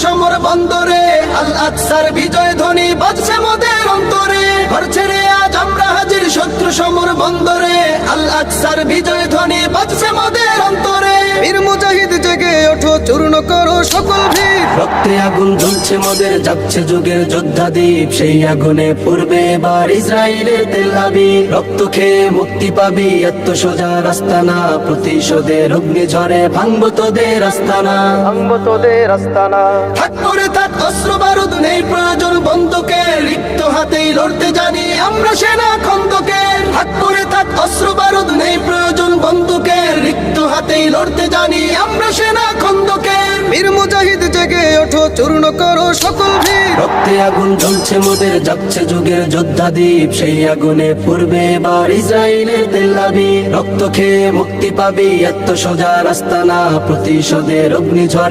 সমর বন্দরে, আল আকসার বিজয় ধ্বনি বাজছে মোদের অন্তরে। ঘর ছেড়ে আজ আমরা হাজির শত্রু সমর বন্দরে, আল আকসার বিজয় ধ্বনি বাজছে মোদের অন্তরে। বীর মুজাহিদ জেগে ওঠো, চূর্ণ করো সকল ভিড়। রক্তে আগুন জ্বলছে মোদের, যাচ্ছে যুগের যোদ্ধা দ্বীপ। সেই আগুনে পূর্বে এবার ইসরায়েলের তেল আবিব। রক্ত খেয়ে মুক্তি পাবি, এত সোজা রাস্তা না। প্রতিশোধের অগ্নি ঝরে ভাঙবো তোদের আস্তানা, ভাঙবো তোদের আস্তানা। থাক পরে থাক অস্ত্র বারুদ, নেই প্রয়োজন বন্দুকের। রিক্ত হাতেই লড়তে জানি আমরা সেনা খন্দকের। থাক পরে থাক অস্ত্র বারুদ, নেই প্রয়োজন বন্দুকের। রিক্ত হাতেই লড়তে জানি আমরা সেনা খন্দকের। বীর মুজাহিদ জেগে ওঠো, চূর্ণ করো সকল ভিড়। রক্তে আগুন জ্বলছে মোদের, যাচ্ছে যুগের যোদ্ধা দ্বীপ। সেই আগুনে পূর্বে এবার ইসরায়েলের তেল আবিব। রক্ত খেয়ে মুক্তি পাবি, এত সোজা রাস্তা না। প্রতিশোধের অগ্নি ঝরে